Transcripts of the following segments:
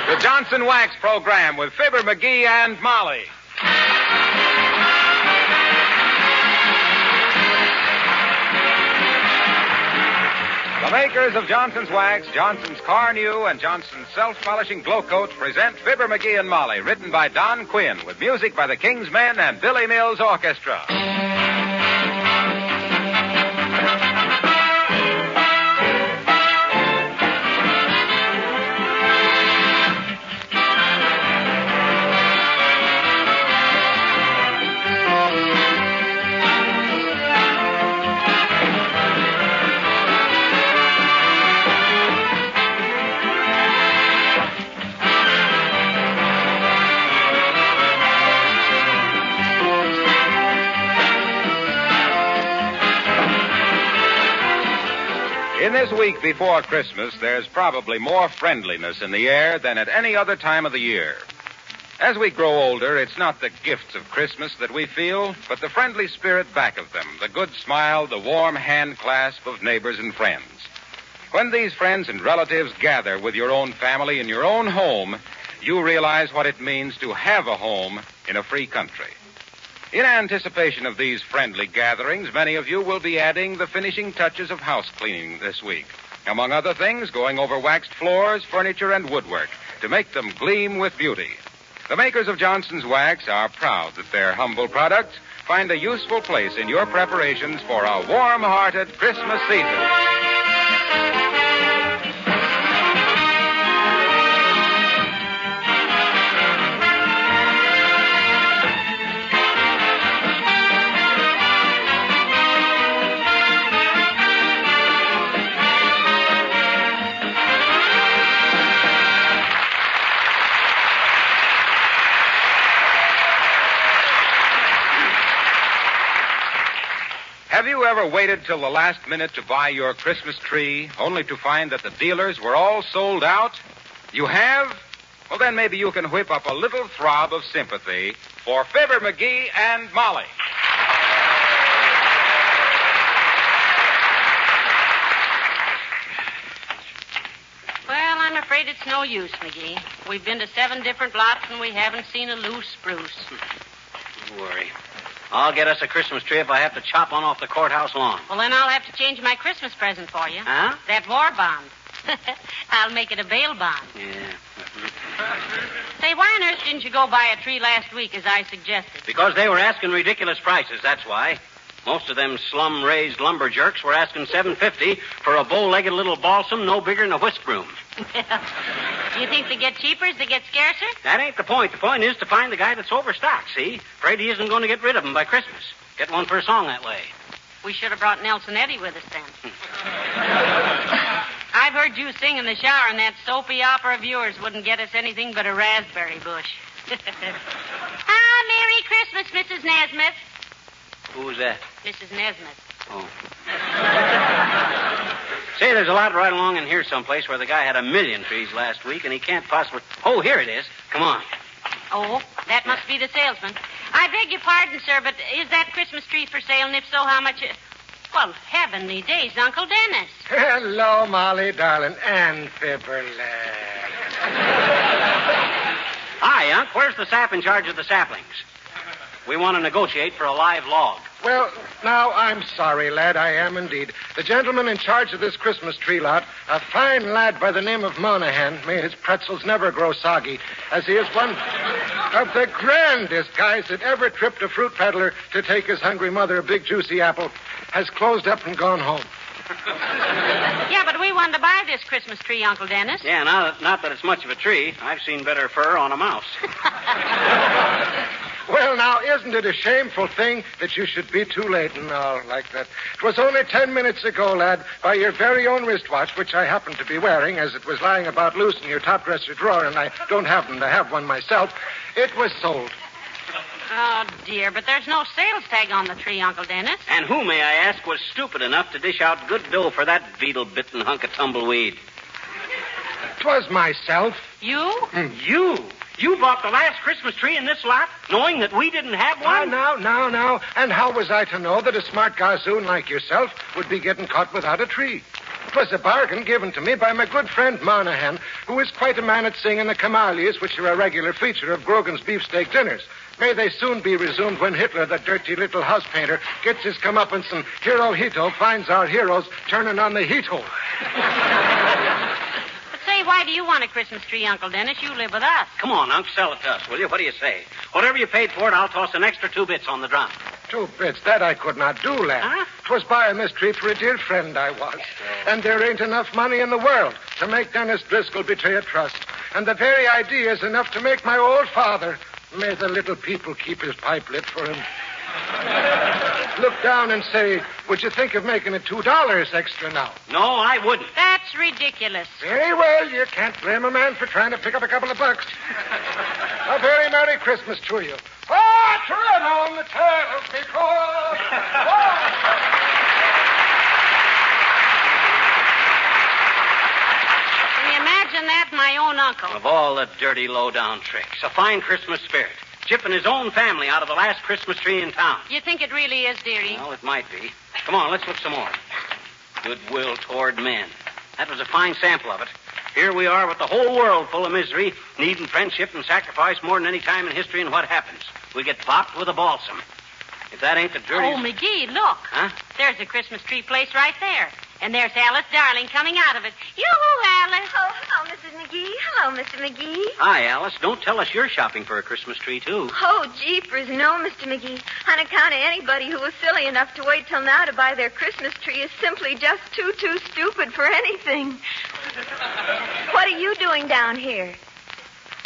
The Johnson Wax Program with Fibber, McGee, and Molly. The makers of Johnson's Wax, Johnson's Car New, and Johnson's Self-Polishing Glow Coat present Fibber, McGee, and Molly, written by Don Quinn, with music by the King's Men and Billy Mills Orchestra. In this week before Christmas, there's probably more friendliness in the air than at any other time of the year. As we grow older, it's not the gifts of Christmas that we feel, but the friendly spirit back of them, the good smile, the warm hand clasp of neighbors and friends. When these friends and relatives gather with your own family in your own home, you realize what it means to have a home in a free country. In anticipation of these friendly gatherings, many of you will be adding the finishing touches of house cleaning this week. Among other things, going over waxed floors, furniture, and woodwork to make them gleam with beauty. The makers of Johnson's Wax are proud that their humble products find a useful place in your preparations for a warm-hearted Christmas season. Have you ever waited till the last minute to buy your Christmas tree, only to find that the dealers were all sold out? You have? Well, then maybe you can whip up a little throb of sympathy for Fibber, McGee, and Molly. Well, I'm afraid it's no use, McGee. We've been to 7 different lots, and we haven't seen a loose spruce. Don't worry. I'll get us a Christmas tree if I have to chop one off the courthouse lawn. Well, then I'll have to change my Christmas present for you. Huh? That war bond. I'll make it a bail bond. Yeah. Say, why on earth didn't you go buy a tree last week as I suggested? Because they were asking ridiculous prices, that's why. Most of them slum-raised lumber jerks were asking $7.50 for a bow-legged little balsam no bigger than a whisk broom. You think they get cheaper as they get scarcer? That ain't the point. The point is to find the guy that's overstocked, see? Afraid he isn't going to get rid of them by Christmas. Get one for a song that way. We should have brought Nelson Eddy with us then. I've heard you sing in the shower, and that soapy opera of yours wouldn't get us anything but a raspberry bush. Merry Christmas, Mrs. Nesmith. Who was that? Mrs. Nesmith. Oh. Say, there's a lot right along in here someplace where the guy had 1,000,000 trees last week, and he can't possibly... Oh, here it is. Come on. Oh, that must be the salesman. I beg your pardon, sir, but is that Christmas tree for sale? And if so, how much... Well, heavenly days, Uncle Dennis. Hello, Molly, darling, and Fibber, Hi, Unc. Where's the sap in charge of the saplings? We want to negotiate for a live log. Well, now, I'm sorry, lad. I am indeed. The gentleman in charge of this Christmas tree lot, a fine lad by the name of Monahan, may his pretzels never grow soggy, as he is one of the grandest guys that ever tripped a fruit peddler to take his hungry mother a big juicy apple, has closed up and gone home. Yeah, but we wanted to buy this Christmas tree, Uncle Dennis. Yeah, not that it's much of a tree. I've seen better fur on a mouse. Well, now, isn't it a shameful thing that you should be too late and all like that? It was only 10 minutes ago, lad, by your very own wristwatch, which I happened to be wearing as it was lying about loose in your top dresser drawer, and I don't happen to have one myself. It was sold. Oh, dear, but there's no sales tag on the tree, Uncle Dennis. And who, may I ask, was stupid enough to dish out good dough for that beetle-bitten hunk of tumbleweed? 'Twas myself. You? You? You bought the last Christmas tree in this lot, knowing that we didn't have one? Now. And how was I to know that a smart gazoo like yourself would be getting caught without a tree? It was a bargain given to me by my good friend Monahan, who is quite a man at singing the camalias, which are a regular feature of Grogan's beefsteak dinners. May they soon be resumed when Hitler, the dirty little house painter, gets his comeuppance and Hirohito finds our heroes turning on the Hito. But say, why do you want a Christmas tree, Uncle Dennis? You live with us. Come on, Unc, sell it to us, will you? What do you say? Whatever you paid for it, I'll toss an extra 2 bits on the drum. 2 bits, that I could not do, lad. Huh? 'Twas buying this tree for a dear friend I was. And there ain't enough money in the world to make Dennis Driscoll betray a trust. And the very idea is enough to make my old father, may the little people keep his pipe lit for him, look down and say, would you think of making it $2 extra now? No, I wouldn't. That's ridiculous. Very well, you can't blame a man for trying to pick up a couple of bucks. A very Merry Christmas to you. Oh, to run on the tales because... Can you imagine that, my own uncle? Of all the dirty, low-down tricks, a fine Christmas spirit. Chipping his own family out of the last Christmas tree in town. You think it really is, dearie? Well, it might be. Come on, let's look some more. Goodwill toward men. That was a fine sample of it. Here we are with the whole world full of misery, needing friendship and sacrifice more than any time in history, and what happens? We get bopped with a balsam. If that ain't the dirtiest... Oh, McGee, look. Huh? There's a Christmas tree place right there. And there's Alice Darling coming out of it. Yoo-hoo, Alice. Oh, hello, Mrs. McGee. Hello, Mr. McGee. Hi, Alice. Don't tell us you're shopping for a Christmas tree, too. Oh, jeepers, no, Mr. McGee. On account of anybody who was silly enough to wait till now to buy their Christmas tree is simply just too stupid for anything. What are you doing down here?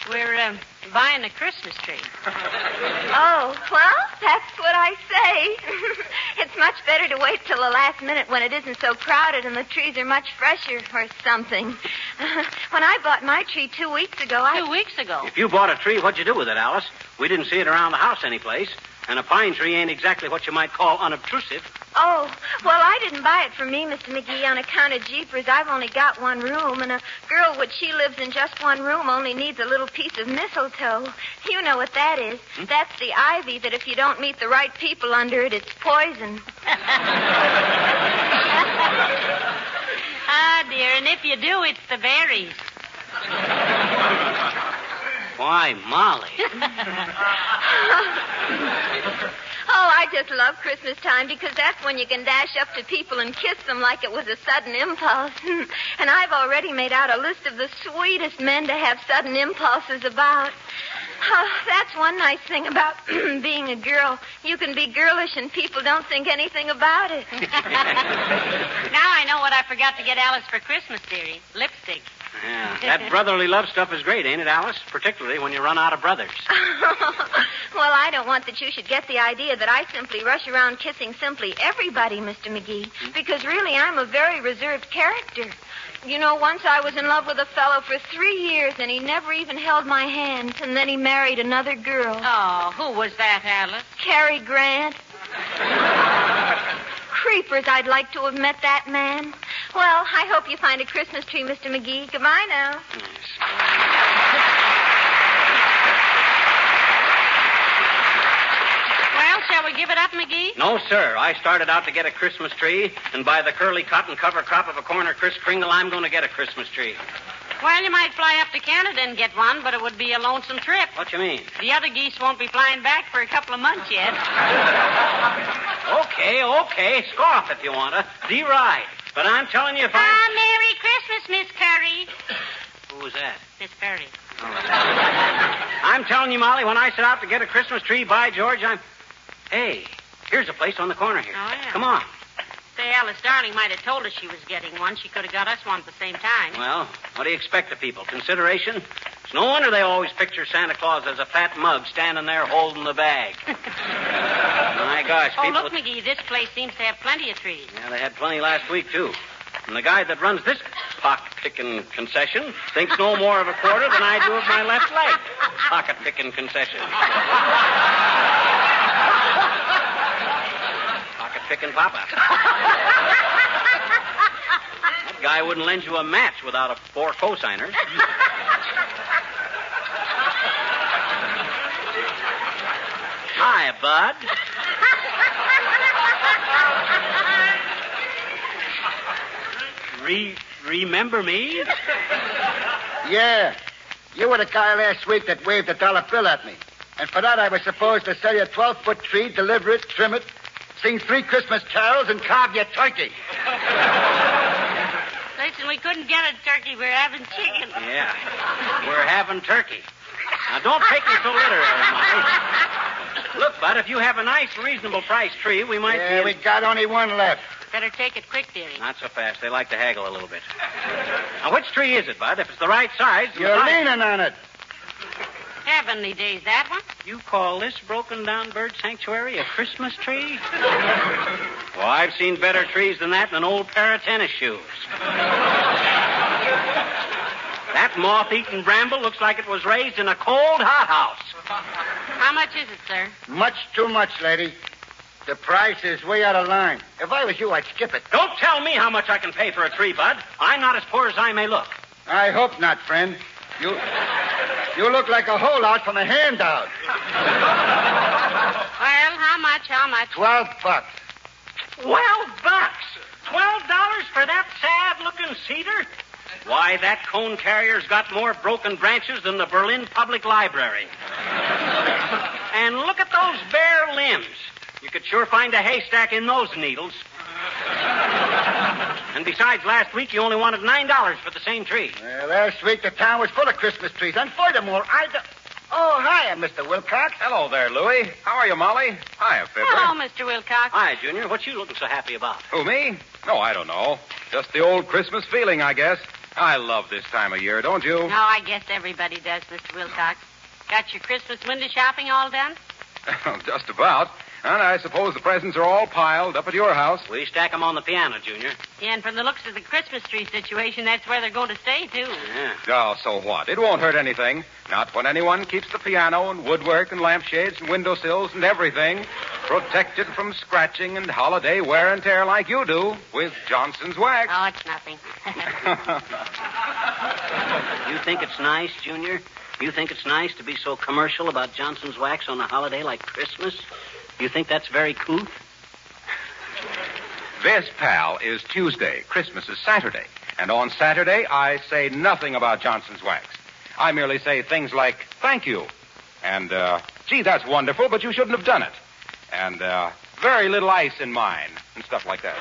We're buying a Christmas tree. Oh, well, that's what I say. It's much better to wait till the last minute when it isn't so crowded and the trees are much fresher or something. When I bought my tree 2 weeks ago, 2 weeks ago. If you bought a tree, what'd you do with it, Alice? We didn't see it around the house anyplace. And a pine tree ain't exactly what you might call unobtrusive. Oh, well, I didn't buy it for me, Mr. McGee, on account of jeepers. I've only got one room, and a girl which she lives in just one room only needs a little piece of mistletoe. You know what that is. That's the ivy that if you don't meet the right people under it, it's poison. Ah, dear, and if you do, it's the berries. Why, Molly. Oh, I just love Christmas time because that's when you can dash up to people and kiss them like it was a sudden impulse. And I've already made out a list of the sweetest men to have sudden impulses about. Oh, that's one nice thing about being a girl. You can be girlish and people don't think anything about it. Now I know what I forgot to get Alice for Christmas, dearie. Lipstick. Yeah, that brotherly love stuff is great, ain't it, Alice? Particularly when you run out of brothers. Well, I don't want that you should get the idea that I simply rush around kissing simply everybody, Mr. McGee, because really I'm a very reserved character. You know, once I was in love with a fellow for 3 years, and he never even held my hand, and then he married another girl. Oh, who was that, Alice? Cary Grant. Creepers, I'd like to have met that man. Well, I hope you find a Christmas tree, Mr. McGee. Goodbye now. Well, shall we give it up, McGee? No, sir. I started out to get a Christmas tree, and by the curly cotton cover crop of a corner Kris Kringle, I'm going to get a Christmas tree. Well, you might fly up to Canada and get one, but it would be a lonesome trip. What you mean? The other geese won't be flying back for a couple of months yet. Okay. Scoff if you want to. Deride. But I'm telling you, if Merry Christmas, Miss Curry. Who was that? Miss Curry. I'm telling you, Molly, when I set out to get a Christmas tree, by George, Hey, here's a place on the corner here. Oh, yeah. Come on. Say, Alice Darling might have told us she was getting one. She could have got us one at the same time. Well, what do you expect of people? Consideration? It's no wonder they always picture Santa Claus as a fat mug standing there holding the bag. My gosh, people... Oh, look, McGee, this place seems to have plenty of trees. Yeah, they had plenty last week, too. And the guy that runs this pocket-picking concession thinks no more of a quarter than I do of my left leg. Pocket-picking concession. Pocket-picking papa. That guy wouldn't lend you a match without 4 cosigners. Hi, bud. Remember me? Yeah. You were the guy last week that waved a dollar bill at me. And for that, I was supposed to sell you a 12-foot tree, deliver it, trim it, sing 3 Christmas carols, and carve you a turkey. Listen, we couldn't get a turkey. We're having chicken. Yeah, we're having turkey. Now, don't take me so literally, Molly. Look, Bud, if you have a nice, reasonable price tree, we might Yeah, we got only one left. Better take it quick, dearie. Not so fast. They like to haggle a little bit. Now, which tree is it, Bud? If it's the right size... You're leaning on it. Heavenly days, that one? You call this broken-down bird sanctuary a Christmas tree? Well, I've seen better trees than that in an old pair of tennis shoes. That moth-eaten bramble looks like it was raised in a cold hothouse. How much is it, sir? Much too much, lady. The price is way out of line. If I was you, I'd skip it. Don't tell me how much I can pay for a tree, Bud. I'm not as poor as I may look. I hope not, friend. You look like a holdout from a handout. Well, how much? $12. $12? $12 for that sad-looking cedar? Why, that cone carrier's got more broken branches than the Berlin Public Library. And look at those bare limbs. You could sure find a haystack in those needles. And besides, last week you only wanted $9 for the same tree. Well, last week the town was full of Christmas trees. And furthermore, Oh, hiya, Mr. Wilcox. Hello there, Louie. How are you, Molly? Hiya, Fibber. Hello, Mr. Wilcox. Hi, Junior. What you looking so happy about? Who, me? No, I don't know. Just the old Christmas feeling, I guess. I love this time of year, don't you? No, I guess everybody does, Mr. Wilcox. Got your Christmas window shopping all done? Just about. And I suppose the presents are all piled up at your house. We stack them on the piano, Junior. Yeah, and from the looks of the Christmas tree situation, that's where they're going to stay, too. Yeah. Oh, so what? It won't hurt anything. Not when anyone keeps the piano and woodwork and lampshades and windowsills and everything protected from scratching and holiday wear and tear like you do with Johnson's wax. Oh, it's nothing. You think it's nice, Junior? You think it's nice to be so commercial about Johnson's wax on a holiday like Christmas? You think that's very couth? This, pal, is Tuesday. Christmas is Saturday. And on Saturday, I say nothing about Johnson's wax. I merely say things like, thank you. And, gee, that's wonderful, but you shouldn't have done it. And, very little ice in mine. And stuff like that.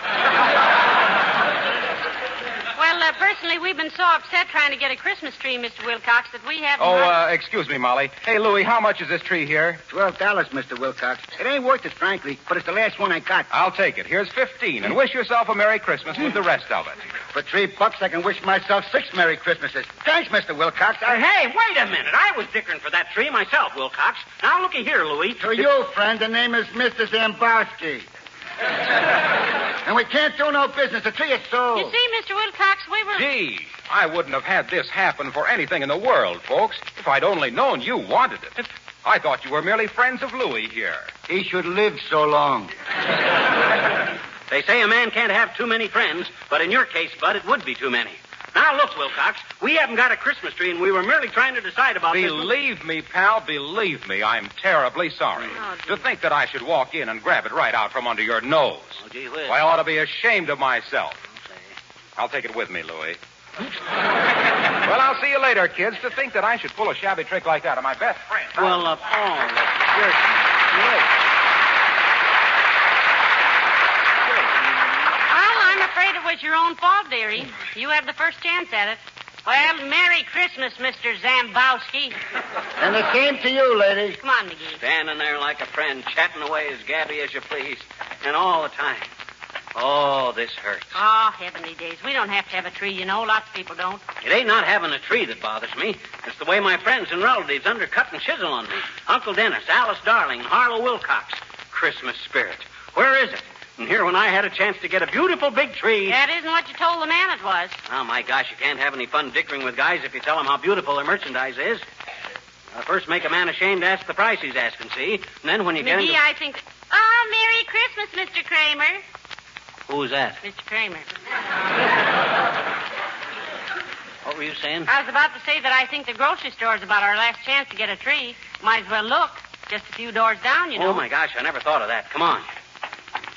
Well, personally, we've been so upset trying to get a Christmas tree, Mr. Wilcox, that we haven't... Excuse me, Molly. Hey, Louie, how much is this tree here? $12, Mr. Wilcox. It ain't worth it, frankly, but it's the last one I got. I'll take it. Here's 15, and wish yourself a Merry Christmas with the rest of it. For $3, I can wish myself 6 Merry Christmases. Thanks, Mr. Wilcox. Hey, wait a minute. I was dickering for that tree myself, Wilcox. Now, looky here, Louie. To you, friend, the name is Mr. Zambowski. And we can't do no business. The tree is sold. You see, Mr. Wilcox, we were... Gee, I wouldn't have had this happen for anything in the world, folks, if I'd only known you wanted it. I thought you were merely friends of Louie here. He should live so long. They say a man can't have too many friends, but in your case, Bud, it would be too many. Now, look, Wilcox, we haven't got a Christmas tree, and we were merely trying to decide about this. Believe me, pal, believe me, I'm terribly sorry. Oh, to think that I should walk in and grab it right out from under your nose. Oh, gee whiz. I ought to be ashamed of myself. I'll take it with me, Louie. Well, I'll see you later, kids. To think that I should pull a shabby trick like that on my best friend. Well, I'm afraid it was your own fault, dearie. You had the first chance at it. Well, Merry Christmas, Mr. Zambowski. And the same to you, lady. Come on, McGee. Standing there like a friend, chatting away as gabby as you please, and all the time. Oh, this hurts. Oh, heavenly days. We don't have to have a tree, you know. Lots of people don't. It ain't not having a tree that bothers me. It's the way my friends and relatives undercut and chisel on me. Uncle Dennis, Alice Darling, Harlow Wilcox. Christmas spirit. Where is it? And here when I had a chance to get a beautiful big tree. That isn't what you told the man it was. Oh, my gosh, you can't have any fun dickering with guys if you tell them how beautiful their merchandise is. First make a man ashamed to ask the price he's asking, see? And then when you get McGee, into... I think... Oh, Merry Christmas, Mr. Kramer. Who's that? Mr. Kramer. What were you saying? I was about to say that I think the grocery store is about our last chance to get a tree. Might as well look. Just a few doors down, you know. Oh, my gosh, I never thought of that. Come on.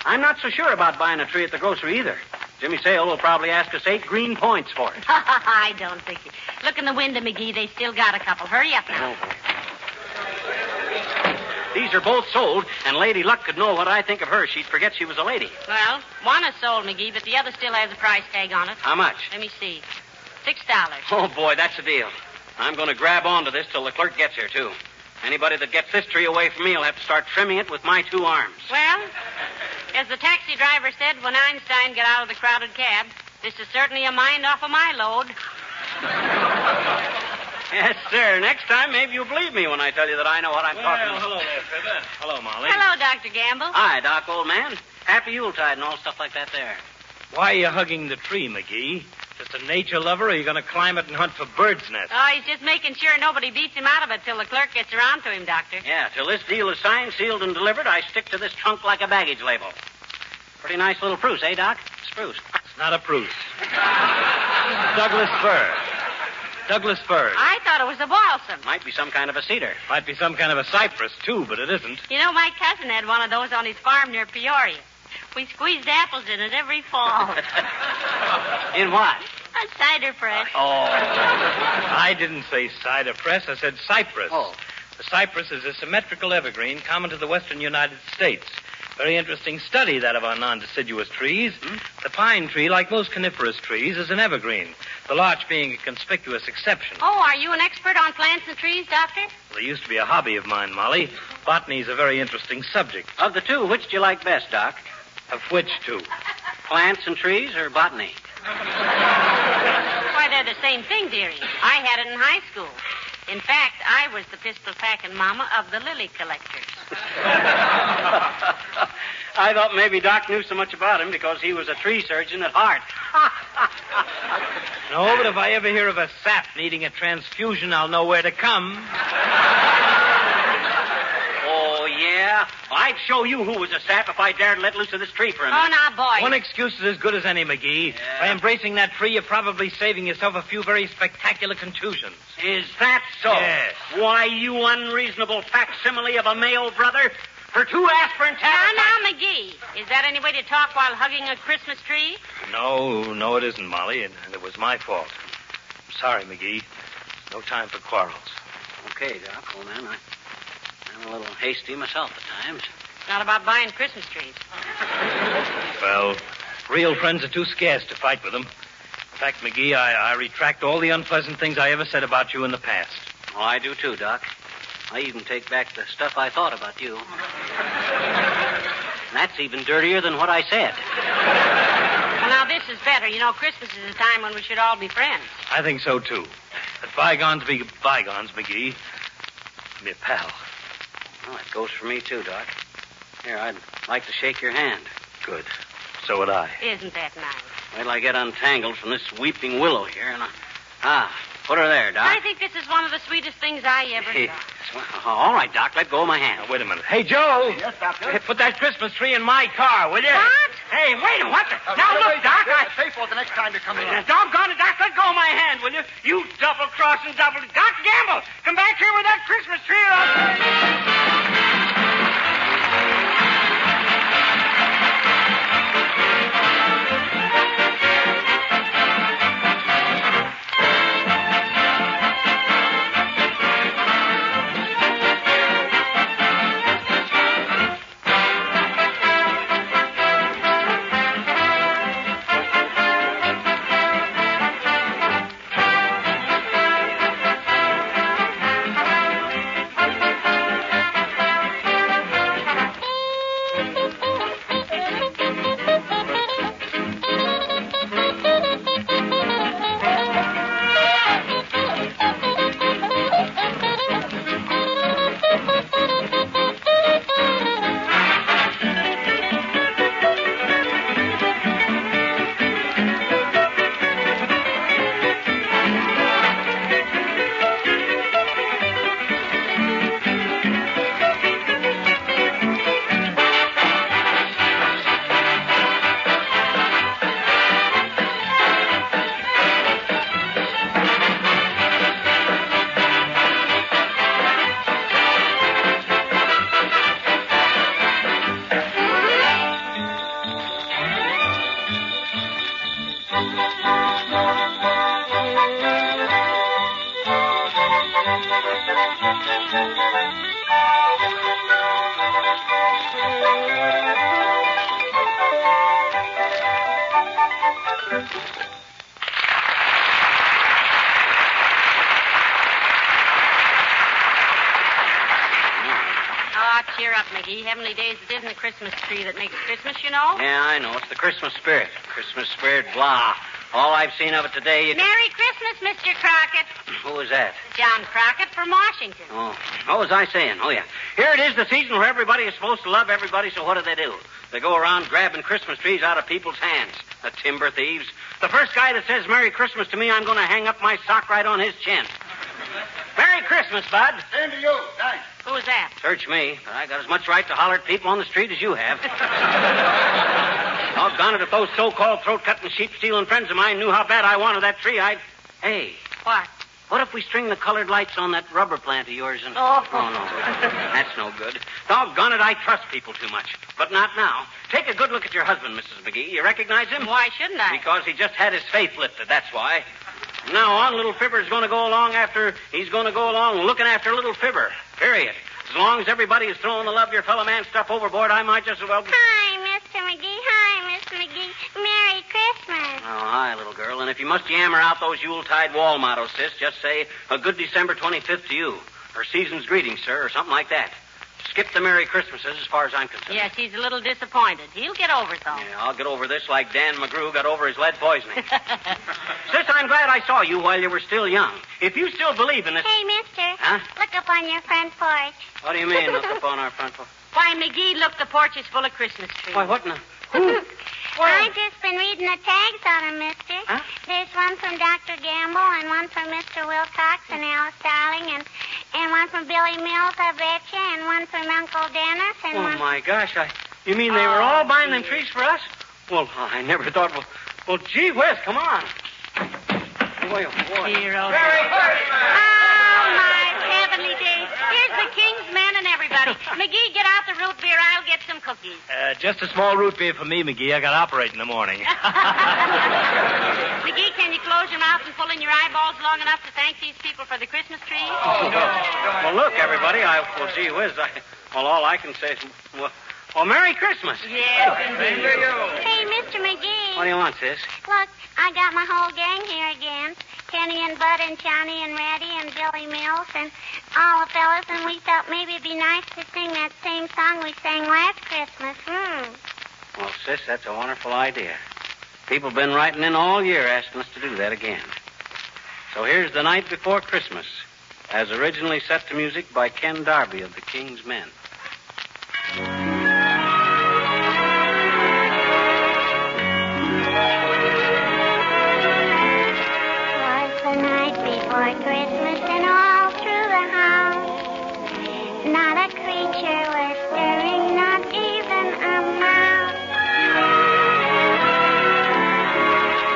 I'm not so sure about buying a tree at the grocery either. Jimmy Sale will probably ask us 8 green points for it. I don't think it. Look in the window, McGee. They still got a couple. Hurry up now. These are both sold, and Lady Luck could know what I think of her. She'd forget she was a lady. Well, one is sold, McGee, but the other still has a price tag on it. How much? Let me see. $6. Oh, boy, that's a deal. I'm going to grab onto this till the clerk gets here, too. Anybody that gets this tree away from me will have to start trimming it with my 2 arms. Well, as the taxi driver said when Einstein got out of the crowded cab, this is certainly a mind off of my load. Yes, sir. Next time, maybe you'll believe me when I tell you that I know what I'm talking about. Hello there, Fibber. Hello, Molly. Hello, Dr. Gamble. Hi, Doc, old man. Happy Yuletide and all stuff like that there. Why are you hugging the tree, McGee? Just a nature lover, or are you going to climb it and hunt for bird's nests? Oh, he's just making sure nobody beats him out of it till the clerk gets around to him, Doctor. Yeah, till this deal is signed, sealed, and delivered, I stick to this trunk like a baggage label. Pretty nice little spruce, eh, Doc? Spruce. It's not a spruce. Douglas fir. Douglas fir. I thought it was a balsam. Might be some kind of a cedar. Might be some kind of a cypress, too, but it isn't. You know, my cousin had one of those on his farm near Peoria. We squeezed apples in it every fall. In what? A cider press. Oh. I didn't say cider press. I said cypress. Oh. The cypress is a symmetrical evergreen common to the western United States. Very interesting study, that of our non-deciduous trees. The pine tree, like most coniferous trees, is an evergreen, the larch being a conspicuous exception. Oh, are you an expert on plants and trees, Doctor? Well, it used to be a hobby of mine, Molly. Botany is a very interesting subject. Of the two, which do you like best, Doc? Of which two? Plants and trees or botany? Why, they're the same thing, dearie. I had it in high school. In fact, I was the pistol-packing mama of the lily collectors. I thought maybe Doc knew so much about him because he was a tree surgeon at heart. No, but if I ever hear of a sap needing a transfusion, I'll know where to come. Oh, yeah? I'd show you who was a sap if I dared let loose of this tree for a Oh, minute. now, boy. One excuse is as good as any, McGee. Yeah. By embracing that tree, you're probably saving yourself a few very spectacular contusions. Is that so? Yes. Why, you unreasonable facsimile of a male brother. For 2 aspirin tablets... Now, McGee. Is that any way to talk while hugging a Christmas tree? No, it isn't, Molly, and it was my fault. I'm sorry, McGee. No time for quarrels. Okay, Doc, old man. I'm a little hasty myself at times. It's not about buying Christmas trees. Well, real friends are too scarce to fight with them. In fact, McGee, I retract all the unpleasant things I ever said about you in the past. Oh, I do too, Doc. I even take back the stuff I thought about you. That's even dirtier than what I said. Well, now, this is better. You know, Christmas is a time when we should all be friends. I think so, too. Let bygones be bygones, McGee. Be a pal. Well, that goes for me too, Doc. Here, I'd like to shake your hand. Good. So would I. Isn't that nice? Wait till I get untangled from this weeping willow here, and put her there, Doc. I think this is one of the sweetest things I ever Hey, saw. all right, Doc, let go of my hand. Now, wait a minute. Hey, Joe. Yes, Doctor? Hey, put that Christmas tree in my car, will you? What? Hey, wait a minute. What the... Now, look, Doc, Pay for it the next time you come along. Doggone it, Doc, let go of my hand, will you? You double-crossing double... Doc Gamble, come back here with that Christmas tree or I'll... Cheer up, McGee. Heavenly Days, it isn't the Christmas tree that makes Christmas, you know. Yeah, I know. It's the Christmas spirit. Christmas spirit, blah. All I've seen of it today... Merry Christmas, Mr. Crockett. Who was that? John Crockett from Washington. Oh, what was I saying? Oh, yeah. Here it is, the season where everybody is supposed to love everybody, so what do? They go around grabbing Christmas trees out of people's hands. The timber thieves. The first guy that says Merry Christmas to me, I'm going to hang up my sock right on his chin. Merry Christmas, Bud. Same to you. Thanks. Who's that? Search me, but I got as much right to holler at people on the street as you have. Doggone it, if those so-called throat-cutting, sheep-stealing friends of mine knew how bad I wanted that tree, I'd... Hey. What? What if we string the colored lights on that rubber plant of yours and... Oh, no. That's no good. Doggone it, I trust people too much. But not now. Take a good look at your husband, Mrs. McGee. You recognize him? Why shouldn't I? Because he just had his faith lifted, that's why. From now on, little Fibber's going to go along looking after little Fibber. Period. As long as everybody is throwing the love your fellow man stuff overboard, I might just as well... Hi, Mr. McGee. Hi, Mr. McGee. Merry Christmas. Oh, hi, little girl. And if you must yammer out those Yuletide wall mottos, sis, just say, a good December 25th to you. Or season's greetings, sir, or something like that. Skip the Merry Christmases as far as I'm concerned. Yes, he's a little disappointed. He'll get over it, though. Yeah, I'll get over this like Dan McGrew got over his lead poisoning. Sis, I'm glad I saw you while you were still young. If you still believe in this... Hey, mister. Huh? Look up on your front porch. What do you mean, look up on our front porch? Why, McGee, look, the porch is full of Christmas trees. Why, what in the... I've just been reading the tags on them, mister. Huh? There's one from Dr. Gamble and one from Mr. Wilcox and Alice Darling and one from Billy Mills, I betcha, and one from Uncle Dennis and one... Oh, my gosh, you mean they were all buying them trees for us? Well, I never thought... Well, gee whiz, come on. Boy, oh, boy. Hero. Merry Oh, my heavenly days. Here's the King's men and everybody. McGee, get out the root beer. I'll get some cookies. Just a small root beer for me, McGee. I got to operate in the morning. McGee, can you close your mouth and pull in your eyeballs long enough to thank these people for the Christmas tree? Well, look, everybody, gee whiz, all I can say is, well, Merry Christmas. Yes, indeed. Hey, Mr. McGee. What do you want, sis? Look, I got my whole gang here again. Kenny and Bud and Johnny and Reddy and Billy Mills and all the fellas, and we thought maybe it'd be nice to sing that same song we sang last Christmas. Well, sis, that's a wonderful idea. People have been writing in all year asking us to do that again. So here's The Night Before Christmas, as originally set to music by Ken Darby of the King's Men. Christmas and all through the house, not a creature was stirring, not even a mouse.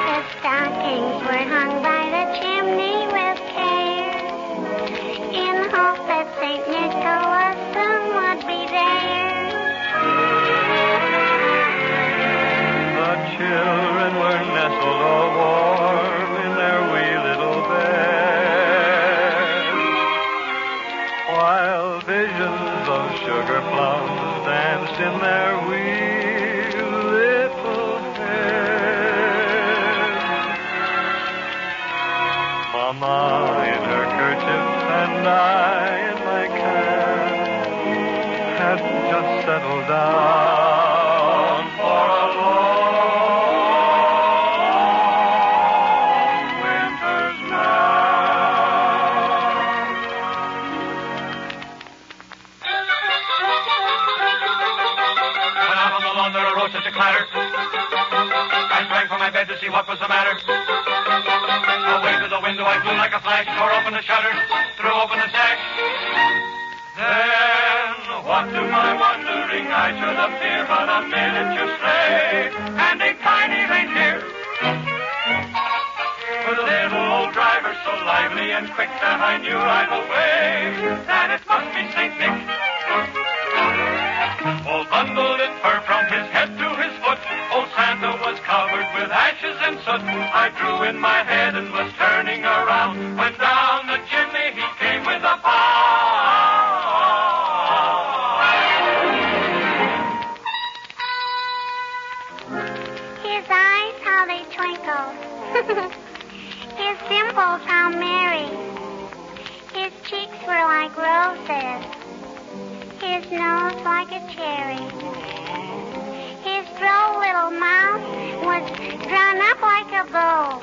The stockings were hung by the chimney with care, in hope that St. Nicholas soon would be there. The children were nestled all warm in their wee little beds, while visions of sugar plums danced in their wee little heads. Mama in her kerchief and I in my cap had just settled down for a long winter's nap. When out on the lawn there arose such a clatter, I sprang from my bed to see what was the matter. Away to the window I flew like a flash, tore open the shutter, threw open the sash. Then, what to my wondering I should appear but a miniature sleigh and a tiny reindeer. With a little old driver so lively and quick that I knew right away that it must be St. Nick. All bundled in fur from his head to his foot, old Santa was covered with ashes and soot. I drew in my head and was turning around when down the chimney he came with like roses. His nose like a cherry. His droll little mouth was drawn up like a bow.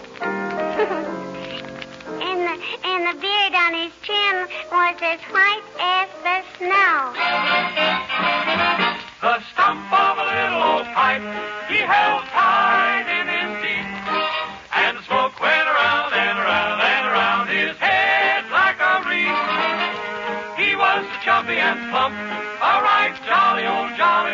and the beard on his chin was as white as the snow. The stump of a little old pipe he held tight in his teeth, and the smoke went around and around and around his head like a wreath. He was so chubby and plump, a right jolly old elf.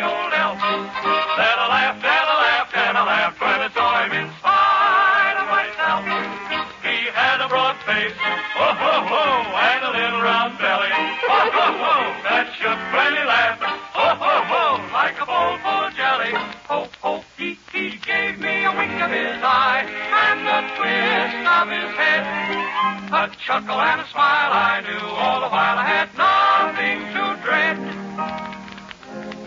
Then I laughed and I laughed and I laughed when I saw him in spite of myself. He had a broad face, oh ho ho, and a little round belly, oh ho ho, that shook when he laughed, oh ho ho, like a bowl full of jelly. Ho ho, he gave me a wink of his eye and a twist of his head, a chuckle and a smile I knew all the while I had nothing to dread.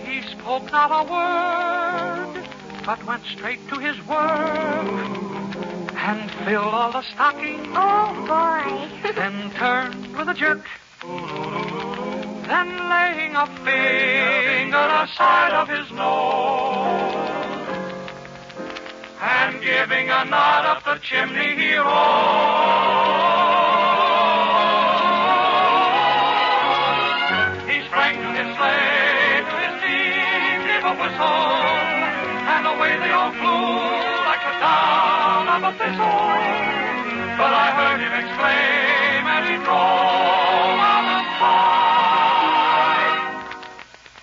He spoke not a word, but went straight to his work and filled all the stockings. Oh, boy. Then turned with a jerk, then laying a finger aside of his nose and giving a nod up the chimney he rose. He sprang to his sleigh, to his team, gave a whistle, and away they all flew like the down of a thistle. But I heard him exclaim as he drove out of sight,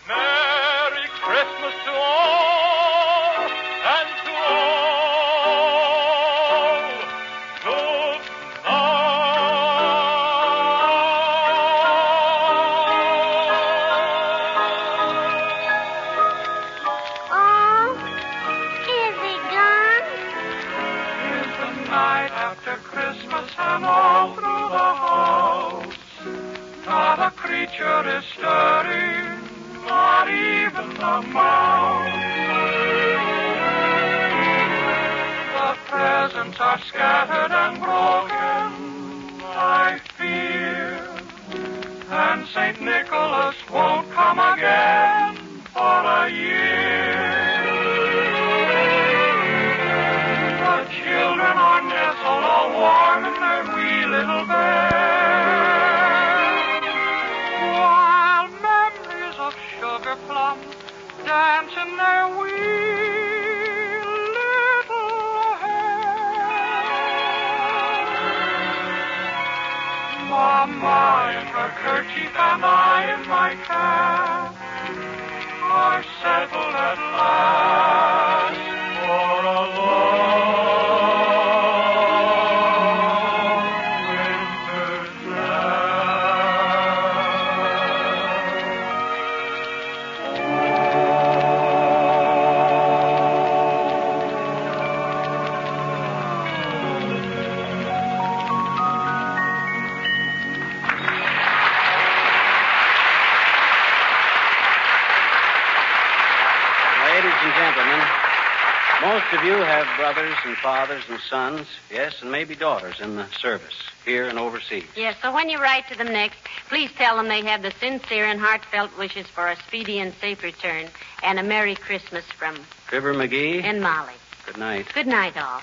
Merry Christmas to all, and to all, good Oh, is he gone? Is the night after Christmas, and all through the house not a creature is stirring, not even the mouse. The presents are scattered and broken, I fear, and St. Nicholas won't come again for a year. The children are nestled all warm in their wee little beds, while memories of sugar plums dance in their wee little heads. Mama in her kerchief and I in my cap are settled at last for a long winter's Ladies and gentlemen, most of you have brothers and fathers and sons, yes, and maybe daughters in the service, here and overseas. Yes, so when you write to them next, please tell them they have the sincere and heartfelt wishes for a speedy and safe return and a Merry Christmas from Fibber, McGee, and Molly. good night. Good night, all.